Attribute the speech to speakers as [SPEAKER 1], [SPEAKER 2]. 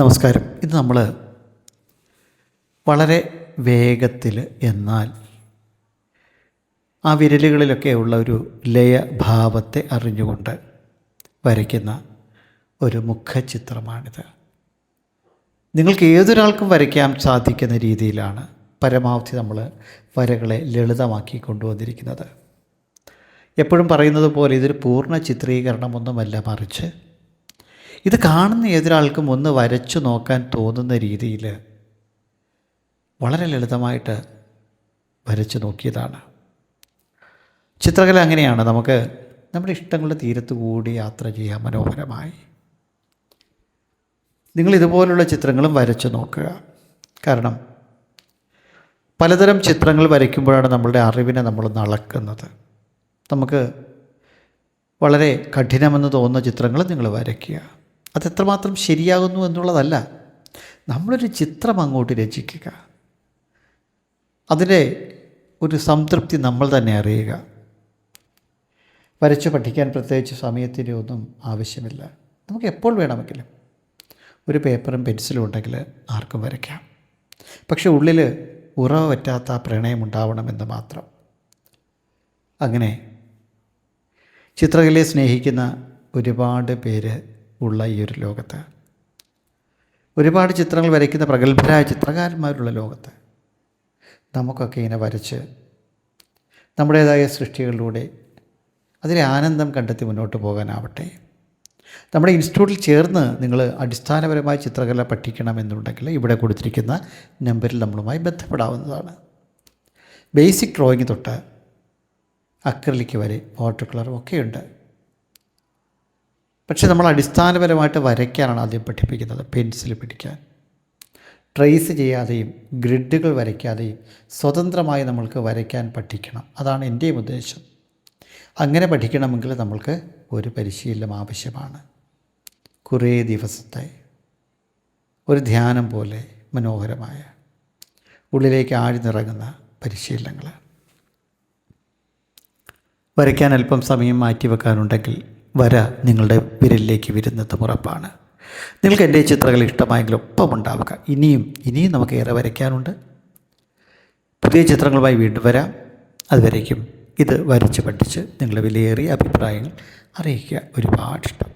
[SPEAKER 1] നമസ്കാരം. ഇത് നമ്മൾ വളരെ വേഗത്തിൽ എന്നാൽ ആ വിരലുകളിലൊക്കെ ഉള്ള ഒരു ലയഭാവത്തെ അറിഞ്ഞുകൊണ്ട് വരയ്ക്കുന്ന ഒരു മുഖചിത്രമാണിത്. നിങ്ങൾക്ക് ഏതൊരാൾക്കും വരയ്ക്കാൻ സാധിക്കുന്ന രീതിയിലാണ് പരമാവധി നമ്മൾ വരകളെ ലളിതമാക്കി കൊണ്ടുവന്നിരിക്കുന്നത്. എപ്പോഴും പറയുന്നത് പോലെ ഇതൊരു പൂർണ്ണ ചിത്രീകരണമൊന്നുമല്ല, മറിച്ച് ഇത് കാണുന്ന ഏതൊരാൾക്കും ഒന്ന് വരച്ചു നോക്കാൻ തോന്നുന്ന രീതിയിൽ വളരെ ലളിതമായിട്ട് വരച്ചു നോക്കിയതാണ്. ചിത്രകല അങ്ങനെയാണ്. നമുക്ക് നമ്മുടെ ഇഷ്ടങ്ങളുടെ തീരത്ത് കൂടി യാത്ര ചെയ്യാൻ മനോഹരമായി. നിങ്ങളിതുപോലുള്ള ചിത്രങ്ങളും വരച്ചു നോക്കുക. കാരണം പലതരം ചിത്രങ്ങൾ വരയ്ക്കുമ്പോഴാണ് നമ്മളുടെ അറിവിനെ നമ്മളൊന്ന് അളക്കുന്നത്. നമുക്ക് വളരെ കഠിനമെന്ന് തോന്നുന്ന ചിത്രങ്ങൾ നിങ്ങൾ വരയ്ക്കുക. അതെത്രമാത്രം ശരിയാകുന്നു എന്നുള്ളതല്ല, നമ്മളൊരു ചിത്രം അങ്ങോട്ട് രചിക്കുക. അതിൻ്റെ ഒരു സംതൃപ്തി നമ്മൾ തന്നെ അറിയുക. വരച്ച് പഠിക്കാൻ പ്രത്യേകിച്ച് സമയത്തിൻ്റെ ഒന്നും ആവശ്യമില്ല. നമുക്ക് എപ്പോൾ വേണമെങ്കിലും ഒരു പേപ്പറും പെൻസിലും ഉണ്ടെങ്കിൽ ആർക്കും വരയ്ക്കാം. പക്ഷെ ഉള്ളിൽ ഉറവ പറ്റാത്ത പ്രണയമുണ്ടാവണമെന്ന് മാത്രം. അങ്ങനെ ചിത്രകലയെ സ്നേഹിക്കുന്ന ഒരുപാട് പേര് ഉള്ള ഈ ഒരു ലോകത്ത്, ഒരുപാട് ചിത്രങ്ങൾ വരയ്ക്കുന്ന പ്രഗത്ഭരായ ചിത്രകാരന്മാരുള്ള ലോകത്ത്, നമുക്കൊക്കെ ഇങ്ങനെ വരച്ച് നമ്മുടേതായ സൃഷ്ടികളിലൂടെ അതിലെ ആനന്ദം കണ്ടെത്തി മുന്നോട്ട് പോകാനാവട്ടെ. നമ്മുടെ ഇൻസ്റ്റിറ്റ്യൂട്ടിൽ ചേർന്ന് നിങ്ങൾ അടിസ്ഥാനപരമായ ചിത്രകല പഠിക്കണമെന്നുണ്ടെങ്കിൽ ഇവിടെ കൊടുത്തിരിക്കുന്ന നമ്പറിൽ നമ്മളുമായി ബന്ധപ്പെടാവുന്നതാണ്. ബേസിക് ഡ്രോയിങ് തൊട്ട് അക്രിലിക് വരെ വാട്ടർ കളറും ഒക്കെയുണ്ട്. പക്ഷെ നമ്മൾ അടിസ്ഥാനപരമായിട്ട് വരയ്ക്കാനാണ് ആദ്യം പഠിപ്പിക്കുന്നത്. പെൻസിൽ പിടിക്കാൻ, ട്രേസ് ചെയ്യാതെയും ഗ്രിഡുകൾ വരയ്ക്കാതെയും സ്വതന്ത്രമായി നമ്മൾക്ക് വരയ്ക്കാൻ പഠിക്കണം. അതാണ് എൻ്റെയും ഉദ്ദേശം. അങ്ങനെ പഠിക്കണമെങ്കിൽ നമ്മൾക്ക് ഒരു പരിശീലനം ആവശ്യമാണ്. കുറേ ദിവസത്തെ ഒരു ധ്യാനം പോലെ മനോഹരമായ ഉള്ളിലേക്ക് ആഴ്ന്നിറങ്ങുന്ന പരിശീലനങ്ങൾ. വരയ്ക്കാൻ അല്പം സമയം മാറ്റിവെക്കാനുണ്ടെങ്കിൽ വര നിങ്ങളുടെ വിരലിലേക്ക് വരുന്നത് ഉറപ്പാണ്. നിങ്ങൾക്ക് എൻ്റെ ചിത്രങ്ങൾ ഇഷ്ടമായെങ്കിൽ ഒപ്പമുണ്ടാവുക. ഇനിയും നമുക്ക് ഏറെ വരയ്ക്കാനുണ്ട്. പുതിയ ചിത്രങ്ങളുമായി വീണ്ടും വരാം. അതുവരേക്കും ഇത് വരച്ച് പഠിച്ച് നിങ്ങളുടെ വിലയേറിയ അഭിപ്രായങ്ങൾ അറിയിക്കുക. ഒരുപാട് ഇഷ്ടം.